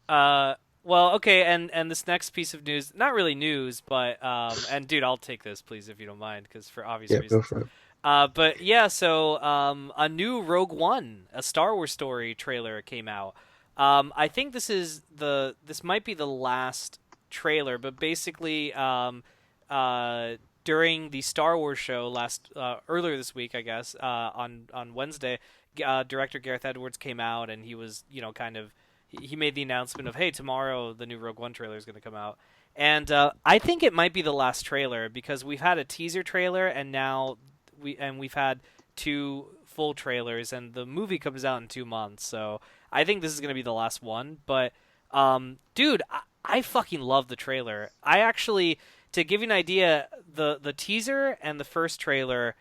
Uh, well, okay, and this next piece of news, not really news, but and dude, I'll take this, please, if you don't mind, because for obvious Yeah, go reasons. for it. But yeah, so a new Rogue One, a Star Wars story trailer came out. I think this might be the last trailer, but basically, uh, during the Star Wars show earlier this week, I guess, on Wednesday, director Gareth Edwards came out and he was, kind of he made the announcement of, hey, tomorrow the new Rogue One trailer is going to come out. And I think it might be the last trailer because we've had a teaser trailer and now we've had two full trailers and the movie comes out in 2 months. So I think this is going to be the last one. But dude, I fucking love the trailer. I actually, to give you an idea, the teaser and the first trailer,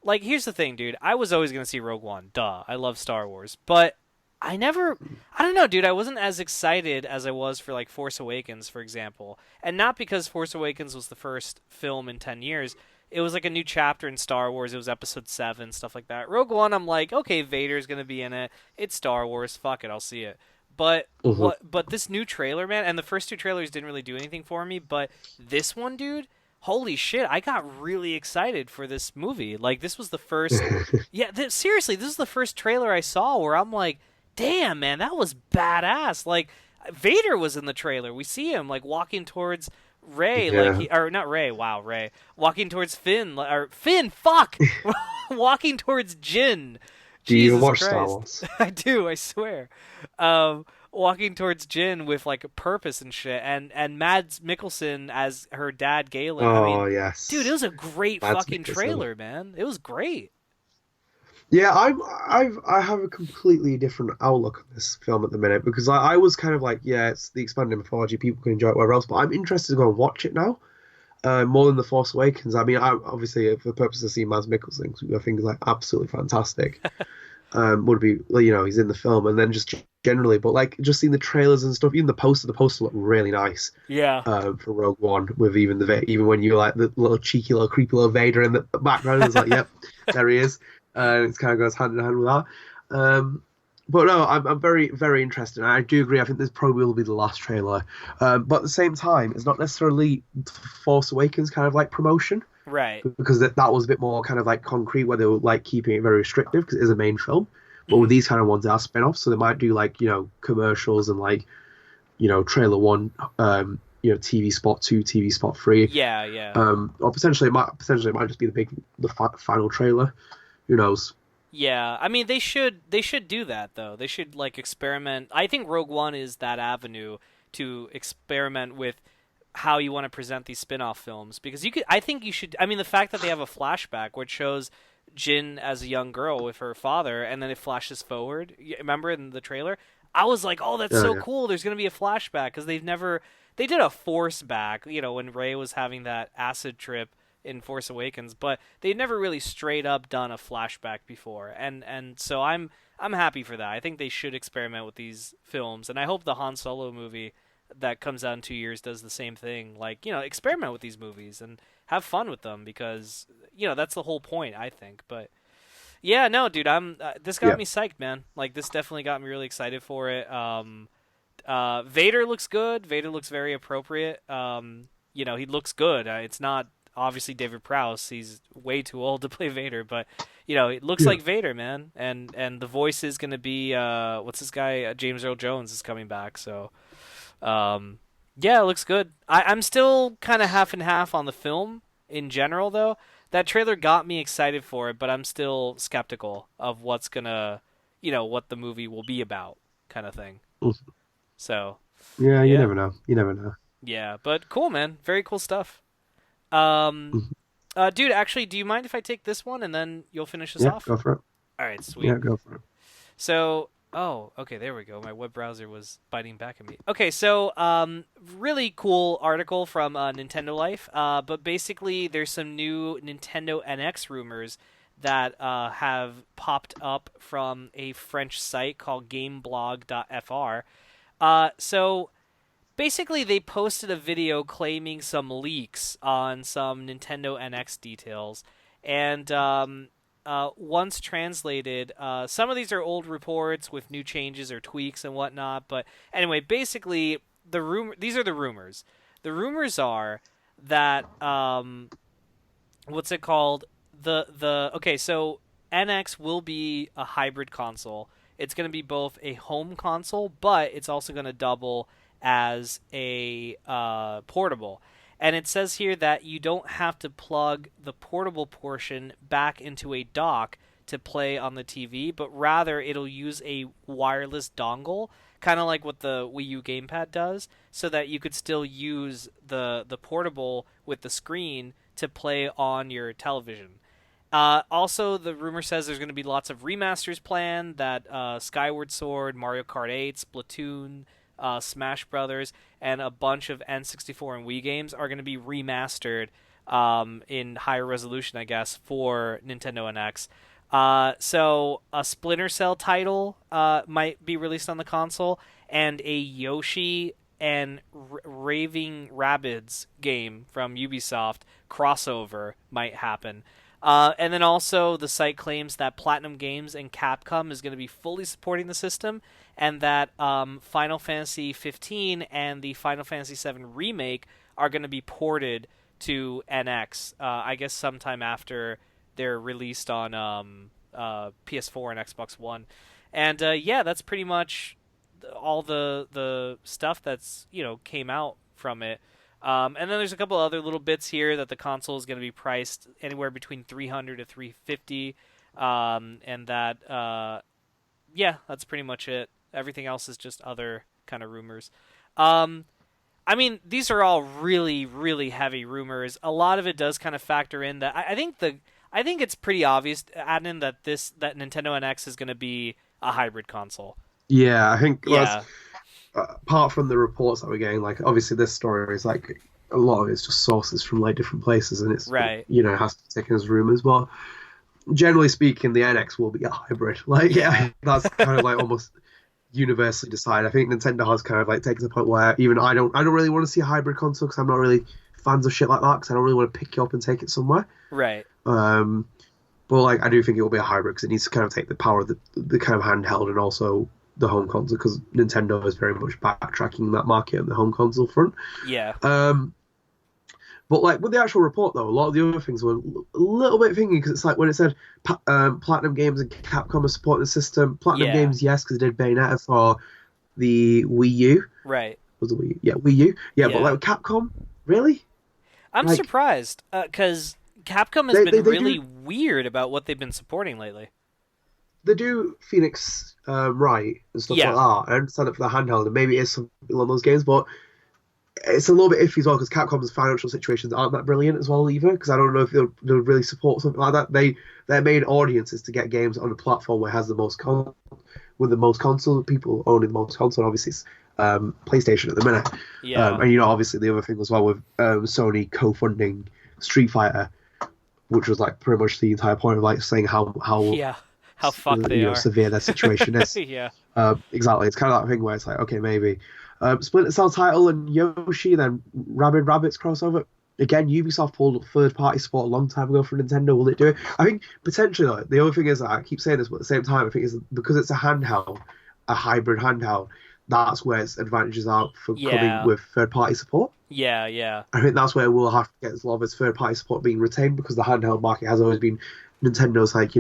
like, here's the thing, dude. I was always gonna see Rogue One. Duh. I love Star Wars, but I never. I don't know, dude. I wasn't as excited as I was for like Force Awakens, for example, and not because Force Awakens was the first film in 10 years. It was like a new chapter in Star Wars. It was Episode 7, stuff like that. Rogue One, I'm like, okay, Vader's gonna be in it. It's Star Wars. Fuck it, I'll see it. But Hmm. what? But this new trailer, man, and the first two trailers didn't really do anything for me. But this one, dude, holy shit, I got really excited for this movie. Like, this was the first. Yeah, seriously, this is the first trailer I saw where I'm like, damn, man, that was badass. Like, Vader was in the trailer. We see him, like, walking towards Ray, like, Yeah. or not Ray, wow, Ray. Walking towards Finn, or Finn, fuck! Walking towards Jin. Do you even Jesus watch Star Christ. Wars? I do, I swear. Walking towards Jin with like a purpose and shit, and Mads Mikkelsen as her dad Galen. I mean, Oh dude, it yes, was a great Mads fucking Mikkelsen. trailer, man. It was great. Yeah, I have a completely different outlook on this film at the minute because I was kind of like, yeah, it's the expanded mythology, people can enjoy it wherever else, but I'm interested to go and watch it now. More than The Force Awakens. I mean, I obviously for the purpose of seeing Mads Mikkelsen, who I think is like absolutely fantastic. Would be, well, he's in the film, and then just generally, but like just seeing the trailers and stuff, even the poster looked really nice. Yeah. For Rogue One, with even even when you like the little cheeky little creepy little Vader in the background, it's like, yep, there he is. It kind of goes hand in hand with that. But no, I'm very, very interested. And I do agree. I think this probably will be the last trailer. But at the same time, it's not necessarily Force Awakens kind of like promotion Right. because that was a bit more kind of like concrete where they were like keeping it very restrictive because it is a main film. But with Hmm. these kind of ones, they are spin-offs, so they might do like commercials and like trailer one, TV spot two, TV spot three, Yeah, yeah. or potentially it might just be the final trailer. Who knows? Yeah, I mean they should do that though. They should like experiment. I think Rogue One is that avenue to experiment with how you want to present these spin-off films because I think you should. I mean, the fact that they have a flashback which shows Jin as a young girl with her father and then it flashes forward. Remember in the trailer? I was like, "Oh, that's Yeah, so yeah, cool. There's going to be a flashback because they did a force back, when Rey was having that acid trip in Force Awakens, but they'd never really straight up done a flashback before, and so I'm happy for that. I think they should experiment with these films, and I hope the Han Solo movie that comes out in 2 years does the same thing. Like, experiment with these movies and have fun with them because that's the whole point, I think. But yeah, no, dude, I'm this got yeah. me psyched, man. Like, this definitely got me really excited for it. Vader looks good. Vader looks very appropriate. He looks good. It's not obviously David Prowse. He's way too old to play Vader, but it looks Yeah. like Vader, man. And the voice is gonna be what's this guy? James Earl Jones is coming back. So yeah, it looks good. I'm still kind of half and half on the film in general, though. That trailer got me excited for it, but I'm still skeptical of what's gonna, what the movie will be about, kind of thing. So Yeah, you yeah. never know. You never know. Yeah, but cool, man. Very cool stuff. Um, Mhm. dude, actually, do you mind if I take this one and then you'll finish us Yeah, off? go for it. All right, sweet. Yeah, go for it. So, oh, okay, there we go. My web browser was biting back at me. Okay, so, really cool article from Nintendo Life. But basically, there's some new Nintendo NX rumors that have popped up from a French site called GameBlog.fr. So basically, they posted a video claiming some leaks on some Nintendo NX details, and once translated, some of these are old reports with new changes or tweaks and whatnot. But anyway, basically, these are the rumors. The rumors are that what's it called? The okay, so NX will be a hybrid console. It's going to be both a home console, but it's also going to double as a portable. And it says here that you don't have to plug the portable portion back into a dock to play on the TV, but rather it'll use a wireless dongle, kind of like what the Wii U gamepad does, so that you could still use the portable with the screen to play on your television. Also, the rumor says there's going to be lots of remasters planned. That Skyward Sword, Mario Kart 8, Splatoon, Smash Brothers, and a bunch of N64 and Wii games are going to be remastered in higher resolution, I guess, for Nintendo NX. So a Splinter Cell title might be released on the console, and a Yoshi and Raving Rabbids game from Ubisoft crossover might happen. And then also the site claims that Platinum Games and Capcom is going to be fully supporting the system, and that Final Fantasy 15 and the Final Fantasy 7 remake are going to be ported to NX. I guess sometime after they're released on PS4 and Xbox One. And yeah, that's pretty much all the stuff that's came out from it. And then there's a couple other little bits here that the console is going to be priced anywhere between $300 to $350, and that yeah, that's pretty much it. Everything else is just other kind of rumors. I mean, these are all really, really heavy rumors. A lot of it does kind of factor in that. I think it's pretty obvious, Adnan, that Nintendo NX is going to be a hybrid console. Yeah, I think Yeah. apart from the reports that we're getting, like obviously this story is like a lot of it's just sources from like different places, and it's Right. it has to be taken as rumors. But generally speaking, the NX will be a hybrid. Like Yeah. that's kind of like almost universally decided. I think Nintendo has kind of like taken to the point where even I don't really want to see a hybrid console because I'm not really fans of shit like that because I don't really want to pick it up and take it somewhere. Right. But like I do think it will be a hybrid because it needs to kind of take the power of the kind of handheld and also the home console because Nintendo is very much backtracking that market on the home console front. Yeah. But like with the actual report though, a lot of the other things were a little bit thingy because it's like when it said Platinum Games and Capcom are supporting the system. Platinum Yeah. Games, yes, because they did Bayonetta for the Wii U. Right. Was it Wii U? Yeah, Wii U. Yeah, Yeah. but like Capcom, really? I'm Like, surprised because Capcom has been really weird about what they've been supporting lately. They do Phoenix right and stuff Yeah. like that. I understand it for the handheld, and maybe it is something along those games, but it's a little bit iffy as well because Capcom's financial situations aren't that brilliant as well either. Because I don't know if they'll really support something like that. Their main audience is to get games on a platform where it has the most with the most console people owning the most console. Obviously, it's PlayStation at the minute. Yeah. And obviously the other thing as well with Sony co-funding Street Fighter, which was like pretty much the entire point of like saying how Yeah. How fucked they are. severe their situation is. Yeah. Exactly. It's kind of that thing where it's like, okay, maybe Splinter Cell title and Yoshi, then Rabid Rabbids crossover. Again, Ubisoft pulled third-party support a long time ago for Nintendo. Will it do it? I think potentially, though, the other thing is, I keep saying this, but at the same time, I think is because it's a handheld, a hybrid handheld, that's where its advantages are for coming with third-party support. Yeah, yeah. I think that's where we'll have to get a lot of its third-party support being retained because the handheld market has always been Nintendo's, like,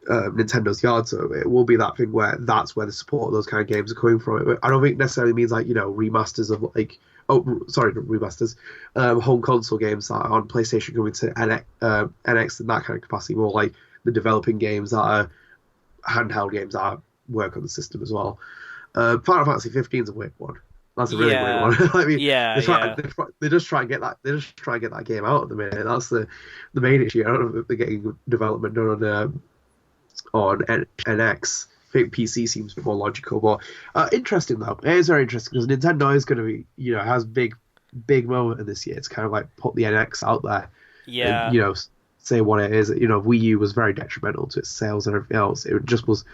Nintendo's yard, so it will be that thing where that's where the support of those kind of games are coming from. I don't think it necessarily means like remasters of like remasters, home console games that are on PlayStation coming to NX in that kind of capacity. More like the developing games that are handheld games that work on the system as well. Final Fantasy 15 is a weird one. That's a really weird one. I mean, they just try and get that. They just try and get that game out at the minute. That's the main issue. I don't know if they're getting development done on NX. I think PC seems more logical, but interesting though. It is very interesting because Nintendo is going to be, has big moment in this year. It's kind of like put the NX out there. Yeah. And, say what it is. Wii U was very detrimental to its sales and everything else. It just was,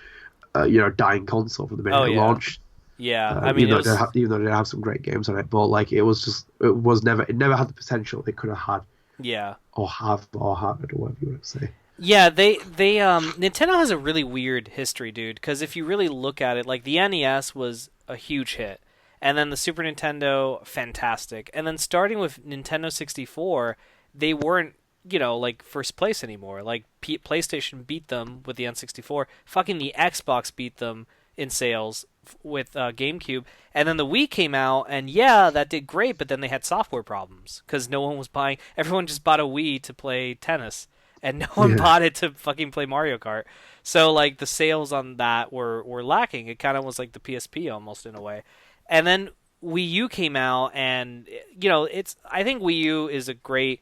a dying console from the minute it launched. Yeah, I mean, even though they did have some great games on it, but like it never had the potential it could have had. Yeah. Or have, or whatever you want to say. Yeah, they Nintendo has a really weird history, dude, because if you really look at it, like the NES was a huge hit. And then the Super Nintendo, fantastic. And then starting with Nintendo 64, they weren't, like first place anymore. Like PlayStation beat them with the N64. Fucking the Xbox beat them in sales with GameCube. And then the Wii came out, and yeah, that did great, but then they had software problems because no one was buying. Everyone just bought a Wii to play tennis, and no one Yeah. bought it to fucking play Mario Kart. So like the sales on that were lacking. It kind of was like the PSP almost in a way. And then Wii U came out, and it's. I think Wii U is a great.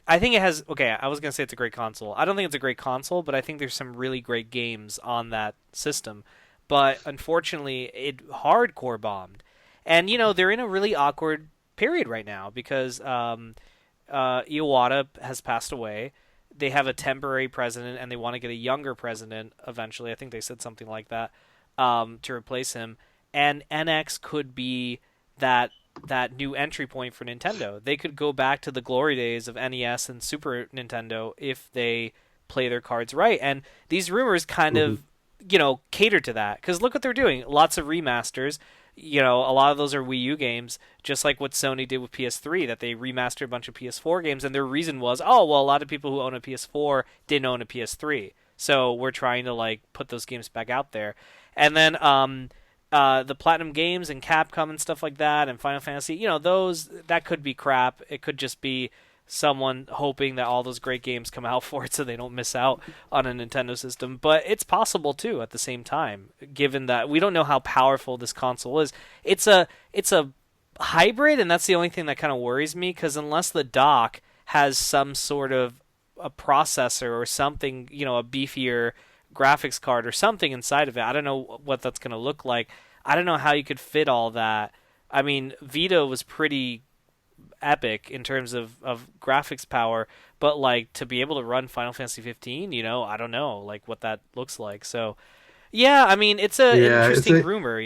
I think it has. Okay, I was gonna say it's a great console. I don't think it's a great console, but I think there's some really great games on that system. But unfortunately, it hardcore bombed, and they're in a really awkward period right now because Iwata has passed away. They have a temporary president, and they want to get a younger president eventually. I think they said something like that to replace him. And NX could be that new entry point for Nintendo. They could go back to the glory days of NES and Super Nintendo if they play their cards right. And these rumors kind Hmm. of cater to that because look what they're doing. Lots of remasters. A lot of those are Wii U games, just like what Sony did with PS3, that they remastered a bunch of PS4 games, and their reason was, oh, well, a lot of people who own a PS4 didn't own a PS3, so we're trying to like put those games back out there. And then the Platinum Games and Capcom and stuff like that, and Final Fantasy, those that could be crap. It could just be someone hoping that all those great games come out for it so they don't miss out on a Nintendo system. But it's possible too at the same time, given that we don't know how powerful this console is. It's a hybrid, and that's the only thing that kind of worries me because unless the dock has some sort of a processor or something, a beefier graphics card or something inside of it, I don't know what that's going to look like. I don't know how you could fit all that. I mean, Vita was pretty epic in terms of graphics power, but like to be able to run Final Fantasy 15, I don't know like what that looks like. So yeah, I mean it's a Yeah, it's interesting a rumor.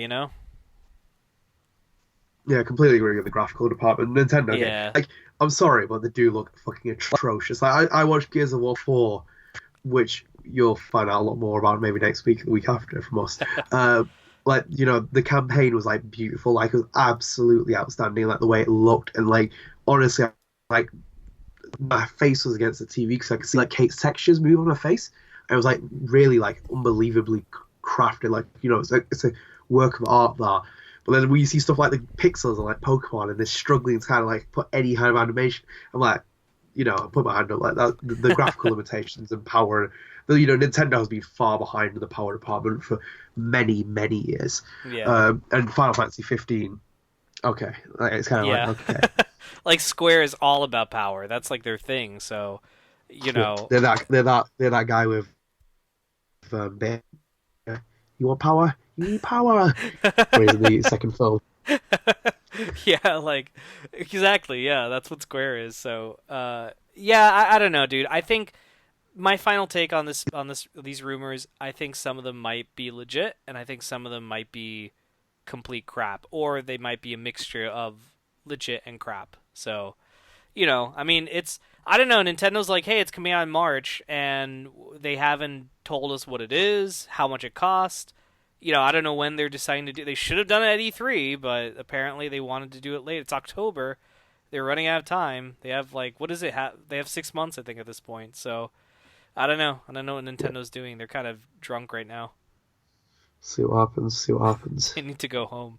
yeah, I completely agree with the graphical department. Nintendo game, Yeah. like, I'm sorry, but they do look fucking atrocious. Like, I watched Gears of War 4, which you'll find out a lot more about maybe next week, or the week after from us. Uh, like, the campaign was like beautiful, like it was absolutely outstanding, like the way it looked, and like honestly, like my face was against the TV because I could see like Kate's textures move on her face. It was like really like unbelievably crafted, like it's a work of art there. But then when you see stuff like the pixels and like Pokemon and they're struggling to kind of like put any kind of animation, I'm like, I put my hand up like that. The graphical limitations and power, Nintendo has been far behind in the power department for many, many years. Yeah. And Final Fantasy 15, okay, like, it's kind of like Yeah. okay, Like Square is all about power. That's like their thing. So, you yeah, know, they're that guy with bear. You want power? You need power. When he's in the second film. yeah, like exactly. Yeah, that's what Square is. So, yeah, I don't know, dude. I think my final take on this these rumors, I think some of them might be legit and I think some of them might be complete crap or they might be a mixture of legit and crap. So, I mean, it's I don't know, Nintendo's like, "Hey, it's coming out in March," and they haven't told us what it is, how much it cost. I don't know when they're deciding to do. They should have done it at E3, but apparently they wanted to do it late. It's October. They're running out of time. They have like what is it? They have 6 months, I think, at this point. So I don't know. I don't know what Yeah. Nintendo's doing. They're kind of drunk right now. See what happens. See what happens. They need to go home.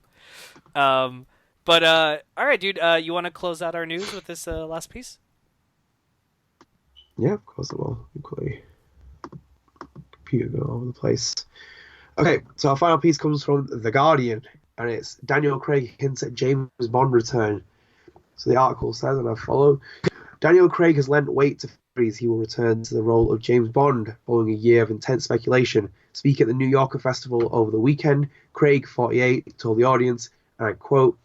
Um, but all right, dude. You want to close out our news with this last piece? Yeah, of course I will. Equally, computer going all over the place. Okay, so our final piece comes from The Guardian, and it's Daniel Craig hints at James Bond return. So the article says, and I follow, Daniel Craig has lent weight to theories he will return to the role of James Bond following a year of intense speculation. Speaking at the New Yorker Festival over the weekend, Craig, 48, told the audience, and I quote,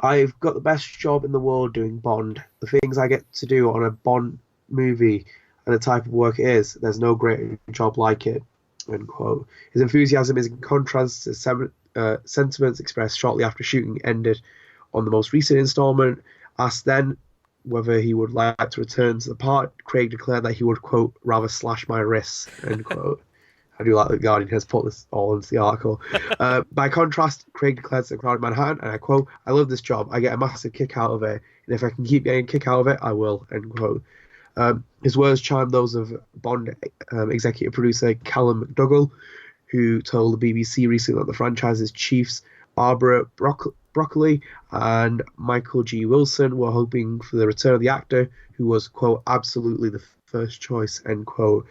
I've got the best job in the world doing Bond. The things I get to do on a Bond movie and the type of work it is, there's no greater job like it. End quote. His enthusiasm is in contrast to sentiments expressed shortly after shooting ended on the most recent installment. Asked then whether he would like to return to the part. Craig declared that he would, quote, rather slash my wrists, end quote. I do like that Guardian has put this all into the article. By contrast, Craig declared to the crowd in Manhattan, and I quote, I love this job. I get a massive kick out of it. And if I can keep getting a kick out of it, I will, end quote. His words chimed those of Bond executive producer Callum McDougall, who told the BBC recently that the franchise's chiefs, Barbara Broccoli and Michael G. Wilson, were hoping for the return of the actor, who was, quote, absolutely the first choice, end quote.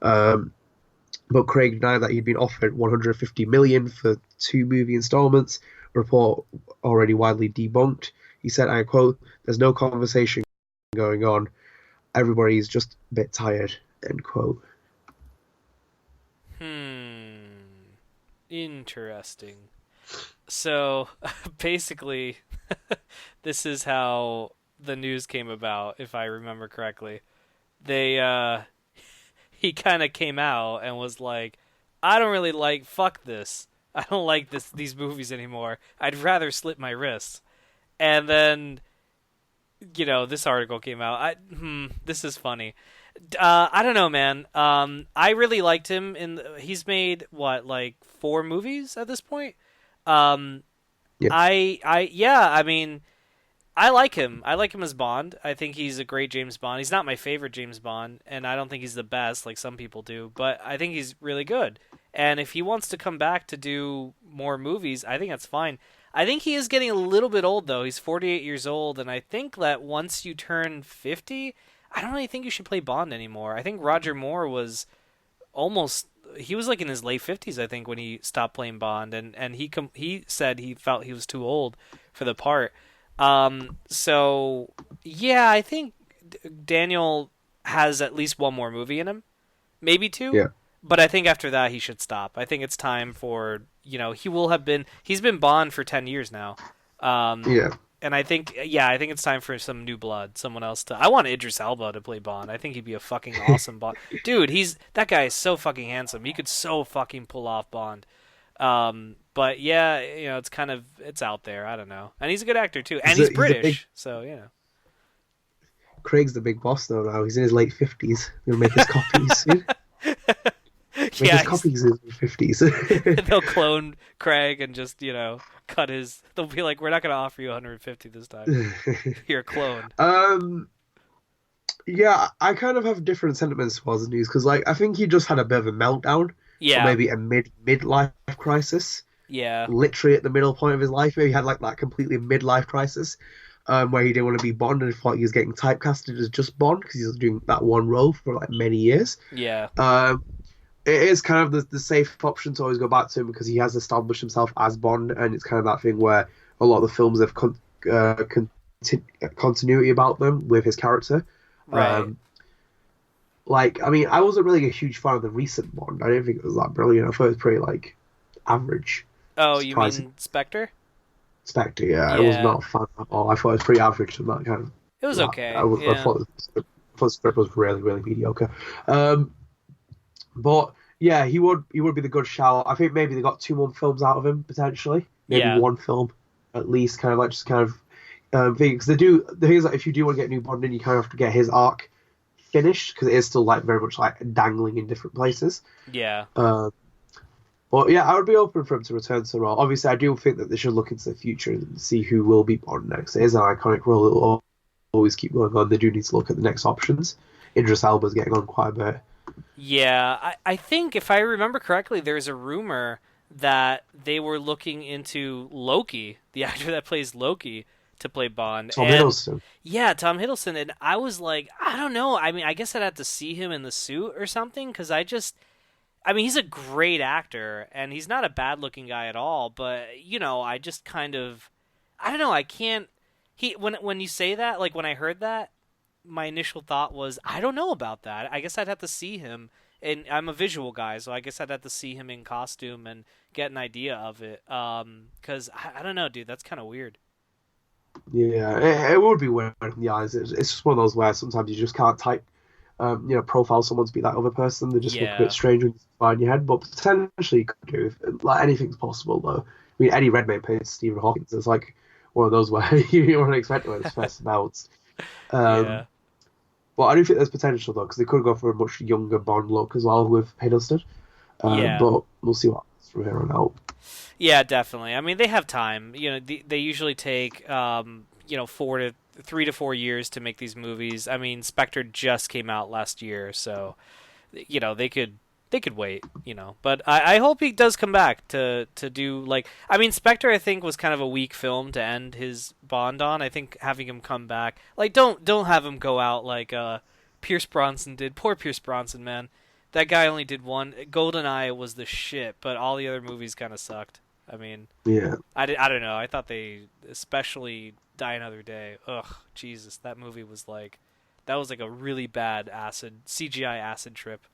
But Craig denied that he'd been offered 150 million for 2 movie installments, a report already widely debunked. He said, I quote, there's no conversation going on. Everybody's just a bit tired, end quote. Interesting. So basically, this is how the news came about, if I remember correctly. They he kind of came out and was like, I don't really like fuck this. I don't like these movies anymore. I'd rather slit my wrists. And then this article came out. This is funny. I don't know, man. I really liked him he's made what, like 4 movies at this point. Um, Yeah. yeah, I mean, I like him. I like him as Bond. I think he's a great James Bond. He's not my favorite James Bond, and I don't think he's the best like some people do, but I think he's really good. And if he wants to come back to do more movies, I think that's fine. I think he is getting a little bit old though. He's 48 years old, and I think that once you turn 50, I don't really think you should play Bond anymore. I think Roger Moore was almost he was like in his late 50s, I think, when he stopped playing Bond, and he said he felt he was too old for the part. So yeah, I think Daniel has at least one more movie in him, maybe 2. Yeah. But I think after that he should stop. I think it's time for he's been Bond for 10 years now. Yeah. And I think it's time for some new blood, someone else to. I want Idris Elba to play Bond. I think he'd be a fucking awesome Bond. Dude, that guy is so fucking handsome. He could so fucking pull off Bond. But yeah, it's out there. I don't know. And he's a good actor too, and he's British, so Craig's the big boss though now. He's in his late 50s. He'll make his copies. Make Yeah, his copies in his 50s. they'll clone Craig and just cut his. They'll be like, we're not gonna offer you 150 this time. You're a clone. Yeah, I kind of have different sentiments towards the news because, like, I think he just had a bit of a meltdown, or Yeah, maybe a midlife crisis. yeah, Literally at the middle point of his life, maybe he had like that completely midlife crisis, where he didn't want to be Bond and thought he was getting typecasted as just Bond because he was doing that one role for like many years. yeah, It is kind of the safe option to always go back to him because he has established himself as Bond, and it's kind of that thing where a lot of the films have continuity about them with his character. right. Like, I mean, I wasn't really a huge fan of the recent Bond. I didn't think it was that brilliant. I thought it was pretty, like, average. Oh, you Surprising. mean Spectre? Spectre, yeah. I was Yeah, not a fan at all. I thought it was pretty average and that kind of. it was okay. I Yeah, thought the script was really, really mediocre. But yeah, he would be the good shout. I think maybe they got 2 more films out of him potentially. Maybe yeah, 1 film at least, kind of like just kind of thing. Because they do the thing is that if you do want to get a new Bond in, you kind of have to get his arc finished because it is still like very much like dangling in different places. yeah, But yeah, I would be open for him to return to the role. Obviously, I do think that they should look into the future and see who will be Bond next. It is an iconic role; it will always keep going on. They do need to look at the next options. Idris Elba's getting on quite a bit. yeah. I think if I remember correctly, there's a rumor that they were looking into Loki, the actor that plays Loki, to play Bond. Tom And Hiddleston. yeah, Tom Hiddleston. And I was like, I don't know. I mean, I guess I'd have to see him in the suit or something because I mean, he's a great actor and he's not a bad looking guy at all. But I just kind of, I don't know. I can't. When you say that, like when I heard that, my initial thought was, I don't know about that. I guess I'd have to see him. And I'm a visual guy, so I guess I'd have to see him in costume and get an idea of it. Because I don't know, dude. That's kind of weird. Yeah, it would be weird in the eyes. It's just one of those where sometimes you just can't type, profile someone to be that other person. They just look a Yeah. bit strange when you find your head. But potentially you could do. Like anything's possible, though. I mean, Eddie Redmayne played Stephen Hawking. It's like one of those where you wouldn't expect it when it's first announced. Um, Yeah. but I do think there's potential though, because they could go for a much younger Bond look as well with Hiddleston. Yeah. But we'll see what happens from here on out. Yeah, definitely. I mean, they have time. They usually take 3 to 4 years to make these movies. I mean, Spectre just came out last year, so they could wait. But I hope he does come back to do like. I mean, Spectre I think was kind of a weak film to end his Bond on. I think having him come back, like, don't have him go out like Pierce Bronson did. Poor Pierce Bronson, man. That guy only did one. GoldenEye was the shit, but all the other movies kind of sucked. I mean, Yeah. I don't know. I thought they, especially Die Another Day. Jesus, that movie was like, that was like a really bad acid CGI acid trip.